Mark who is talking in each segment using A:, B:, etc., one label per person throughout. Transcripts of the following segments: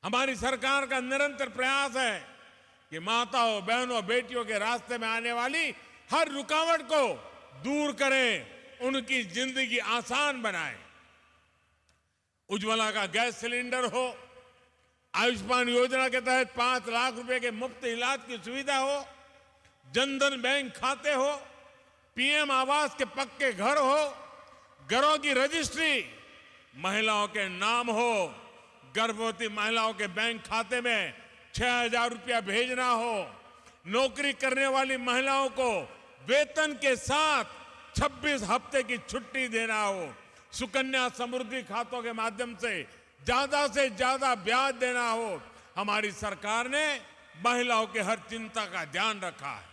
A: हमारी सरकार का निरंतर प्रयास है कि माताओं, बहनों, बेटियों के रास्ते में आने वाली हर रुकावट को दूर करें, उनकी जिंदगी आसान बनाएं। उज्ज्वला का गैस सिलेंडर हो, आयुष्मान योजना के तहत 5 लाख रुपए के मुफ्त इलाज की सुविधा हो, जनधन बैंक खाते हो, पीएम आवास के पक्के घर हो, घरों की रजिस्ट्री महिलाओं के नाम हो, गर्भवती महिलाओं के बैंक खाते में 6,000 रुपया भेजना हो, नौकरी करने वाली महिलाओं को वेतन के साथ 26 हफ्ते की छुट्टी देना हो, सुकन्या समृद्धि खातों के माध्यम से ज्यादा ब्याज देना हो। हमारी सरकार ने महिलाओं के हर चिंता का ध्यान रखा है।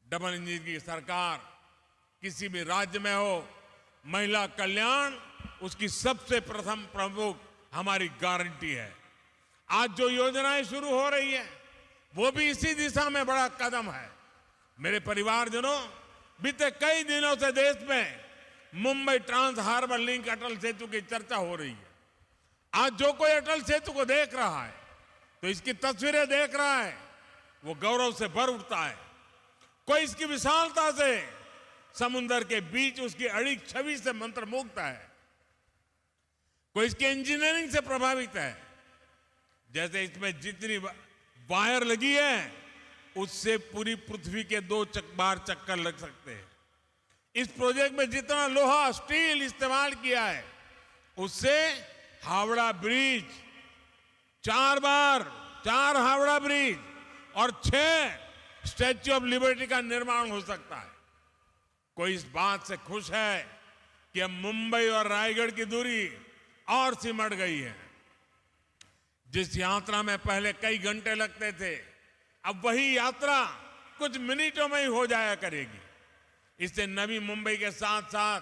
A: डबल इंजन की सरकार किसी भी राज्य में हो, महिला कल्याण उसकी सबसे प्रथम प्रमुख हमारी गारंटी है। आज जो योजनाएं शुरू हो रही है वो भी इसी दिशा में बड़ा कदम है। मेरे परिवारजनों, बीते कई दिनों से देश में Mumbai trans harbour link Atal Setu की चर्चा हो रही है। आज जो कोई अटल सेतु को देख रहा है तो इसकी तस्वीरें देख रहा है, वो गौरव से भर उठता है। कोई इसकी विशालता से, समुद्र के बीच उसकी अड़िग छवि से मंत्रमुग्ध है, कोई इसकी इंजीनियरिंग से प्रभावित है। जैसे इसमें जितनी वायर लगी है उससे पूरी पृथ्वी के 2 बार चक्कर लग सकते हैं। इस प्रोजेक्ट में जितना लोहा, स्टील इस्तेमाल किया है उससे हावड़ा ब्रिज 4 हावड़ा ब्रिज और 6 स्टैच्यू ऑफ लिबर्टी का निर्माण हो सकता है। कोई इस बात से खुश है कि अब मुंबई और रायगढ़ की दूरी और सिमट गई है। जिस यात्रा में पहले कई घंटे लगते थे, अब वही यात्रा कुछ मिनटों में ही हो जाया करेगी। इससे नवी मुंबई के साथ साथ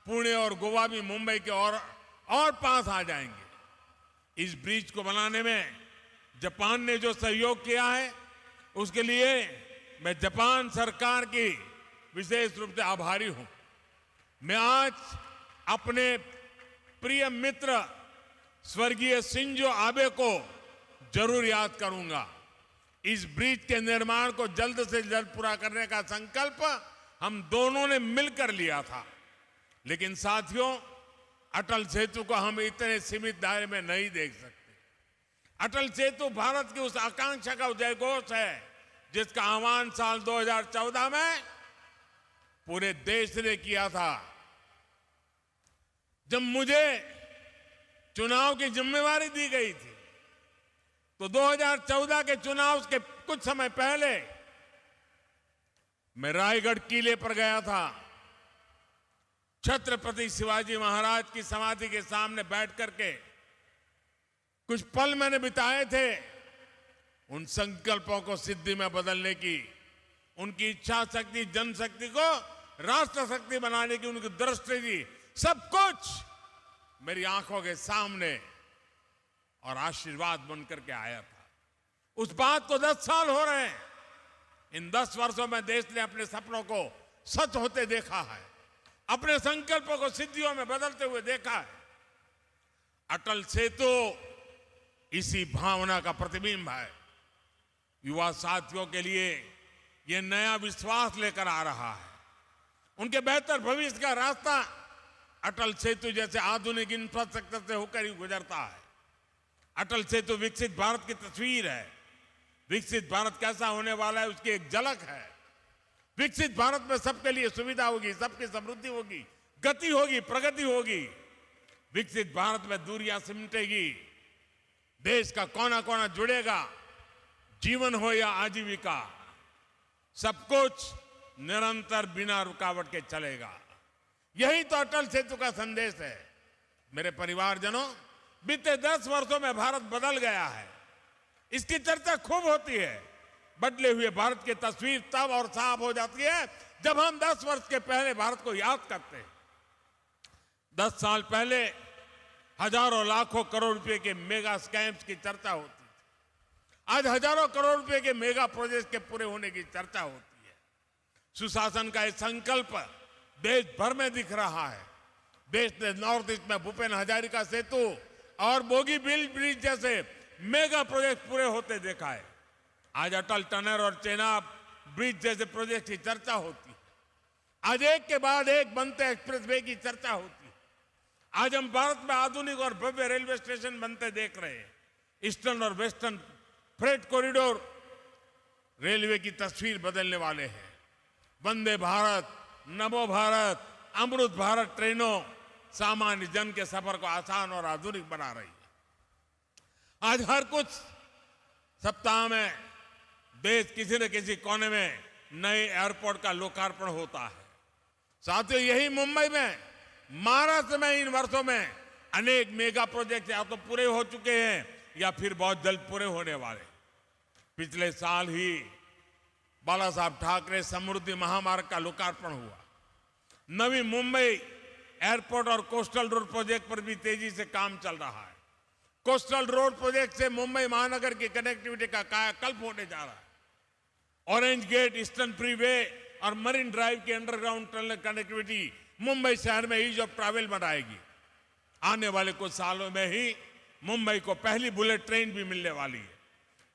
A: पुणे और गोवा भी मुंबई के और पास आ जाएंगे। इस ब्रिज को बनाने में जापान ने जो सहयोग किया है उसके लिए मैं जापान सरकार की विशेष रूप से आभारी हूं। मैं आज अपने प्रिय मित्र स्वर्गीय शिंजो आबे को जरूर याद करूंगा। इस ब्रिज के निर्माण को जल्द से जल्द पूरा करने का संकल्प हम दोनों ने मिलकर लिया था। लेकिन साथियों, अटल सेतु को हम इतने सीमित दायरे में नहीं देख सकते। अटल सेतु भारत की उस आकांक्षा का उदयघोष है जिसका आह्वान साल 2014 में पूरे देश ने किया था। जब मुझे चुनाव की जिम्मेवारी दी गई थी तो 2014 के चुनाव के कुछ समय पहले मैं रायगढ़ किले पर गया था। छत्रपति शिवाजी महाराज की समाधि के सामने बैठ करके कुछ पल मैंने बिताए थे उन संकल्पों को सिद्धि में बदलने की, उनकी इच्छा शक्ति, जनशक्ति को राष्ट्र शक्ति बनाने की उनकी दृष्टि थी। सब कुछ मेरी आंखों के सामने और आशीर्वाद बनकर के आया था। उस बात को 10 साल हो रहे हैं। इन 10 वर्षों में देश ने अपने सपनों को सच होते देखा है, अपने संकल्पों को सिद्धियों में बदलते हुए देखा है। अटल सेतु इसी भावना का प्रतिबिंब है। युवा साथियों के लिए यह नया विश्वास लेकर आ रहा है। उनके बेहतर भविष्य का रास्ता अटल सेतु जैसे आधुनिक इंफ्रास्ट्रक्चर से होकर ही गुजरता है। अटल सेतु विकसित भारत की तस्वीर है। विकसित भारत कैसा होने वाला है उसकी एक झलक है। विकसित भारत में सबके लिए सुविधा होगी, सबकी समृद्धि होगी, गति होगी, प्रगति होगी। विकसित भारत में दूरियां सिमटेगी, देश का कोना कोना जुड़ेगा, जीवन हो या आजीविका, सब कुछ निरंतर बिना रुकावट के चलेगा। यही तो अटल सेतु का संदेश है। मेरे परिवारजनों, बीते 10 वर्षों में भारत बदल गया है। इसकी चर्चा खूब होती है। बदले हुए भारत की तस्वीर तब और साफ हो जाती है जब हम 10 वर्ष के पहले भारत को याद करते हैं। 10 साल पहले हजारों लाखों करोड़ रुपए के मेगा स्कैम्स की चर्चा होती थी। आज हजारों करोड़ रुपए के मेगा प्रोजेक्ट के पूरे होने की चर्चा होती है। सुशासन का एक संकल्प देश भर में दिख रहा है। देश ने नॉर्थ ईस्ट में भूपेन हजारिका सेतु और बोगीबील ब्रिज जैसे मेगा प्रोजेक्ट पूरे होते देखा है। आज अटल टनल और चेनाब ब्रिज जैसे प्रोजेक्ट की चर्चा होती है। आज एक के बाद एक बनते एक्सप्रेसवे की चर्चा होती है। आज हम भारत में आधुनिक और भव्य रेलवे स्टेशन बनते देख रहे हैं। ईस्टर्न और वेस्टर्न फ्रेट कॉरिडोर रेलवे की तस्वीर बदलने वाले हैं। वंदे भारत, नमो भारत, अमृत भारत ट्रेनों सामान्य जन के सफर को आसान और आधुनिक बना रही है। आज हर कुछ सप्ताह में देश किसी न किसी कोने में नए एयरपोर्ट का लोकार्पण होता है। साथियों, यही मुंबई में, महाराष्ट्र में इन वर्षों में अनेक मेगा प्रोजेक्ट या तो पूरे हो चुके हैं या फिर बहुत जल्द पूरे होने वाले। पिछले साल ही बाला साहब ठाकरे समृद्धि महामार्ग का लोकार्पण हुआ। नवी मुंबई एयरपोर्ट और कोस्टल रोड प्रोजेक्ट पर भी तेजी से काम चल रहा है। कोस्टल रोड प्रोजेक्ट से मुंबई महानगर की कनेक्टिविटी का कायाकल्प होने जा रहा है। ऑरेंज गेट, ईस्टर्न फ्रीवे और मरीन ड्राइव की अंडरग्राउंड टनल कनेक्टिविटी मुंबई शहर में ईज ऑफ ट्रैवल बनाएगी। आने वाले कुछ सालों में ही मुंबई को पहली बुलेट ट्रेन भी मिलने वाली है।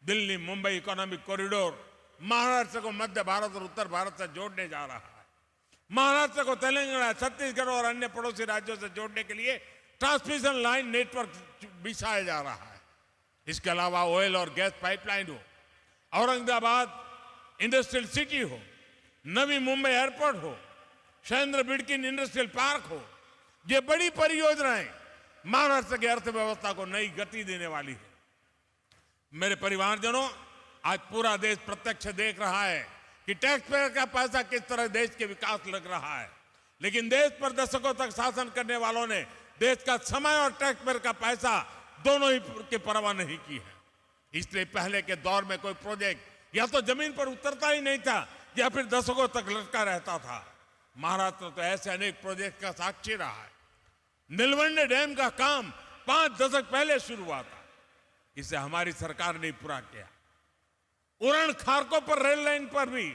A: दिल्ली मुंबई इकोनॉमिक कॉरिडोर महाराष्ट्र को मध्य भारत और उत्तर भारत से जोड़ने जा रहा है। महाराष्ट्र को तेलंगाना, छत्तीसगढ़ और अन्य पड़ोसी राज्यों से जोड़ने के लिए ट्रांसमिशन लाइन नेटवर्क बिछाया जा रहा है। इसके अलावा ऑयल और गैस पाइपलाइन हो, औरंगाबाद इंडस्ट्रियल सिटी हो, नवी मुंबई एयरपोर्ट हो, शैलेंद्र बिडकिन इंडस्ट्रियल पार्क हो, ये बड़ी परियोजनाएं महाराष्ट्र की अर्थव्यवस्था को नई गति देने वाली है। मेरे परिवारजनों, आज पूरा देश प्रत्यक्ष देख रहा है कि टैक्स पेयर का पैसा किस तरह देश के विकास लग रहा है। लेकिन देश पर दशकों तक शासन करने वालों ने देश का समय और टैक्स पेयर का पैसा दोनों ही की परवाह नहीं की है। इसलिए पहले के दौर में कोई प्रोजेक्ट या तो जमीन पर उतरता ही नहीं था या फिर दशकों तक लटका रहता था। महाराष्ट्र तो ऐसे अनेक प्रोजेक्ट का साक्षी रहा है। नीलवंडे डैम का काम 5 दशक पहले शुरू हुआ था, इसे हमारी सरकार ने पूरा किया। उरण खारकों पर रेल लाइन पर भी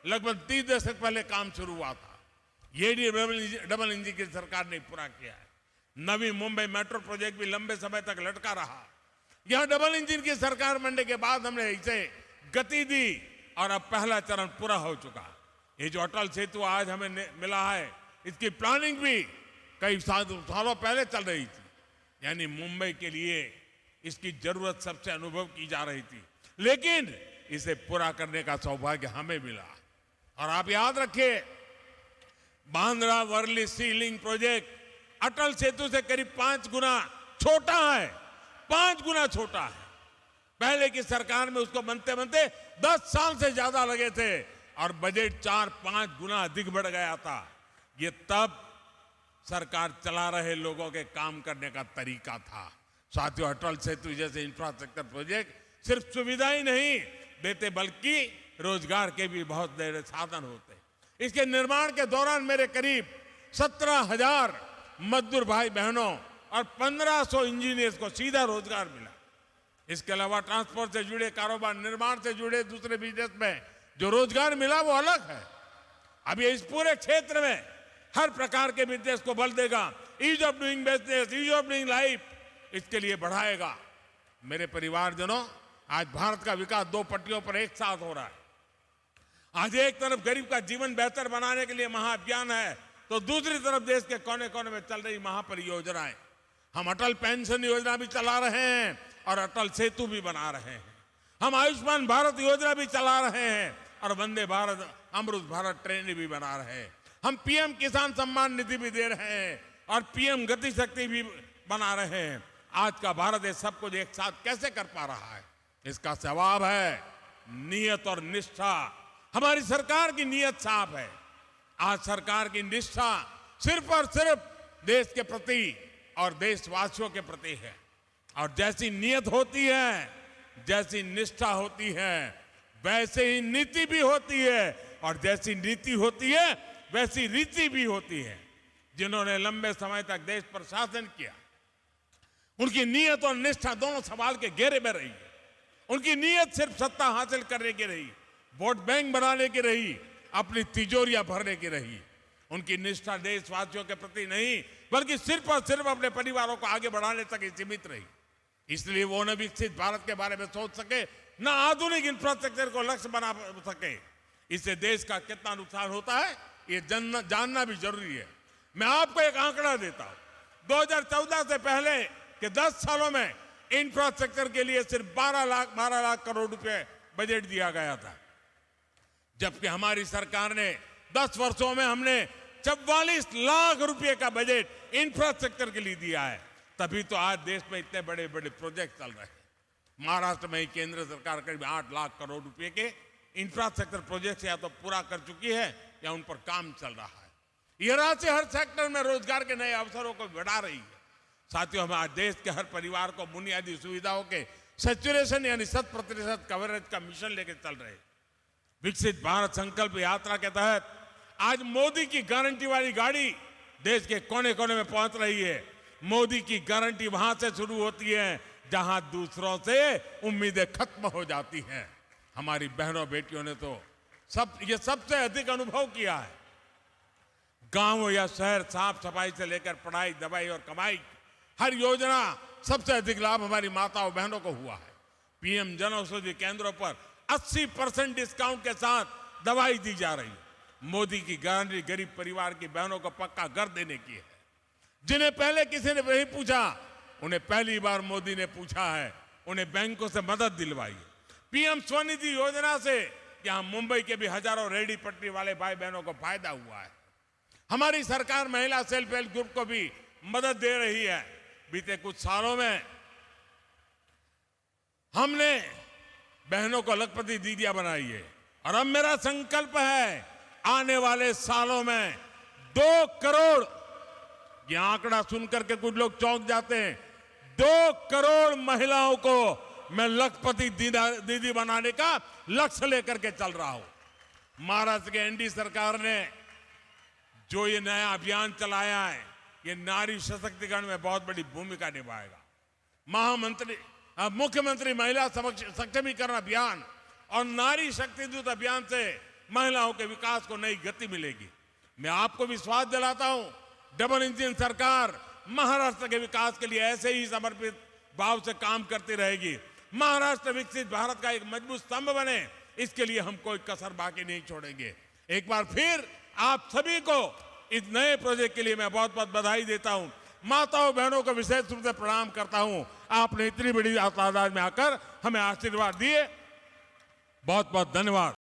A: लगभग 30 दशक पहले काम शुरू हुआ था, ये डबल इंजन की सरकार ने पूरा किया है। नवी मुंबई मेट्रो प्रोजेक्ट भी लंबे समय तक लटका रहा। यह डबल इंजन की सरकार बनने के बाद हमने इसे गति दी और अब पहला चरण पूरा हो चुका। ये जो अटल सेतु आज हमें मिला है, इसकी प्लानिंग भी कई सालों पहले चल रही थी। यानी मुंबई के लिए इसकी जरूरत सबसे अनुभव की जा रही थी, लेकिन इसे पूरा करने का सौभाग्य हमें मिला। और आप याद रखिए, बांद्रा वर्ली सी लिंक प्रोजेक्ट अटल सेतु से करीब 5 गुना छोटा है। 5 गुना छोटा है। पहले की सरकार में उसको बनते बनते 10 साल से ज्यादा लगे थे और बजट 4-5 गुना अधिक बढ़ गया था। ये तब सरकार चला रहे लोगों के काम करने का तरीका था। साथियों, अटल सेतु जैसे इंफ्रास्ट्रक्चर प्रोजेक्ट सिर्फ सुविधा ही नहीं देते बल्कि रोजगार के भी बहुत बड़े साधन होते। इसके निर्माण के दौरान मेरे करीब 17,000 मजदूर भाई बहनों और 1500 इंजीनियर्स को सीधा रोजगार मिला। इसके अलावा ट्रांसपोर्ट से जुड़े कारोबार, निर्माण से जुड़े दूसरे बिजनेस में जो रोजगार मिला वो अलग है। अब ये इस पूरे क्षेत्र में हर प्रकार के बिजनेस को बल देगा। Ease of doing business, ease of doing life, इसके लिए बढ़ाएगा। मेरे परिवारजनों, आज भारत का विकास 2 पटरियों पर एक साथ हो रहा है। आज एक तरफ गरीब का जीवन बेहतर बनाने के लिए महाअभियान है, तो दूसरी तरफ देश के कोने कोने में चल रही महापरियोजनाएं। हम अटल पेंशन योजना भी चला रहे हैं और अटल सेतु भी बना रहे हैं। हम आयुष्मान भारत योजना भी चला रहे हैं और वंदे भारत, अमृत भारत ट्रेन भी बना रहे हैं। हम पीएम किसान सम्मान निधि भी दे रहे हैं और पीएम गति शक्ति भी बना रहे हैं। आज का भारत ये सब कुछ एक साथ कैसे कर पा रहा है? इसका जवाब है नियत और निष्ठा। हमारी सरकार की नियत साफ है। आज सरकार की निष्ठा सिर्फ और सिर्फ देश के प्रति और देशवासियों के प्रति है। और जैसी नियत होती है, जैसी निष्ठा होती है, वैसे ही नीति भी होती है और जैसी नीति होती है वैसी रीति भी होती है। जिन्होंने लंबे समय तक देश पर शासन किया, उनकी नियत और निष्ठा दोनों सवाल के घेरे में रही। उनकी नियत सिर्फ सत्ता हासिल करने की रही, वोट बैंक बनाने की रही, अपनी तिजोरियां भरने की रही। उनकी निष्ठा देशवासियों के प्रति नहीं, बल्कि सिर्फ और सिर्फ अपने परिवारों को आगे बढ़ाने तक ही सीमित रही। इसलिए वो न विकसित भारत के बारे में सोच सके, न आधुनिक इंफ्रास्ट्रक्चर को लक्ष्य बना सके। इससे देश का कितना नुकसान होता है ये जानना भी जरूरी है। मैं आपको एक आंकड़ा देता हूं। 2014 से पहले के 10 सालों में इंफ्रास्ट्रक्चर के लिए सिर्फ 12 लाख करोड़ रुपए बजट दिया गया था, जबकि हमारी सरकार ने 10 वर्षों में हमने 44 लाख रुपए का बजट इंफ्रास्ट्रक्चर के लिए दिया है। तभी तो आज देश में इतने बड़े बड़े प्रोजेक्ट चल रहे हैं। महाराष्ट्र में ही केंद्र सरकार करीब 8 लाख करोड़ रुपए के इंफ्रास्ट्रक्चर प्रोजेक्ट या तो पूरा कर चुकी है या उन पर काम चल रहा है। यह राशि हर सेक्टर में रोजगार के नए अवसरों को बढ़ा रही है। साथियों, हम आज देश के हर परिवार को बुनियादी सुविधाओं के सैचुरेशन यानी 100% कवरेज का मिशन लेकर चल रहे हैं। विकसित भारत संकल्प यात्रा के तहत आज मोदी की गारंटी वाली गाड़ी देश के कोने कोने में पहुंच रही है। मोदी की गारंटी वहां से शुरू होती है जहां दूसरों से उम्मीदें खत्म हो जाती हैं। हमारी बहनों बेटियों ने तो ये सबसे अधिक अनुभव किया है। गांव या शहर, साफ सफाई से लेकर पढ़ाई, दवाई और कमाई, हर योजना सबसे अधिक लाभ हमारी माताओं बहनों को हुआ है। पीएम जन औषधि केंद्रों पर 80% डिस्काउंट के साथ दवाई दी जा रही है। मोदी की गारंटी गरीब परिवार की बहनों को पक्का घर देने की है। जिन्हें पहले किसी ने नहीं पूछा, उन्हें पहली बार मोदी ने पूछा है, उन्हें बैंकों से मदद दिलवाई है। पीएम स्वनिधि योजना से यहां मुंबई के भी हजारों रेहड़ी पटरी वाले भाई बहनों को फायदा हुआ है। हमारी सरकार महिला सेल्फ हेल्प ग्रुप को भी मदद दे रही है। बीते कुछ सालों में हमने बहनों को लखपति दीदियां बनाई है और अब मेरा संकल्प है आने वाले सालों में 2 करोड़, ये आंकड़ा सुनकर के कुछ लोग चौंक जाते हैं, 2 करोड़ महिलाओं को मैं लखपति दीदी बनाने का लक्ष्य लेकर के चल रहा हूं। महाराष्ट्र के एनडीए सरकार ने जो ये नया अभियान चलाया है, ये नारी सशक्तिकरण में बहुत बड़ी भूमिका निभाएगा। मुख्यमंत्री महिला सक्षमीकरण अभियान और नारी शक्ति दूत अभियान से महिलाओं के विकास को नई गति मिलेगी। मैं आपको विश्वास दिलाता हूं, डबल इंजन सरकार महाराष्ट्र के विकास के लिए ऐसे ही समर्पित भाव से काम करती रहेगी। महाराष्ट्र विकसित भारत का एक मजबूत स्तंभ बने, इसके लिए हम कोई कसर बाकी नहीं छोड़ेंगे। एक बार फिर आप सभी को इस नए प्रोजेक्ट के लिए मैं बहुत बहुत बधाई देता हूं। माताओं बहनों को विशेष रूप से प्रणाम करता हूं। आपने इतनी बड़ी तादाद में आकर हमें आशीर्वाद दिए, बहुत बहुत धन्यवाद।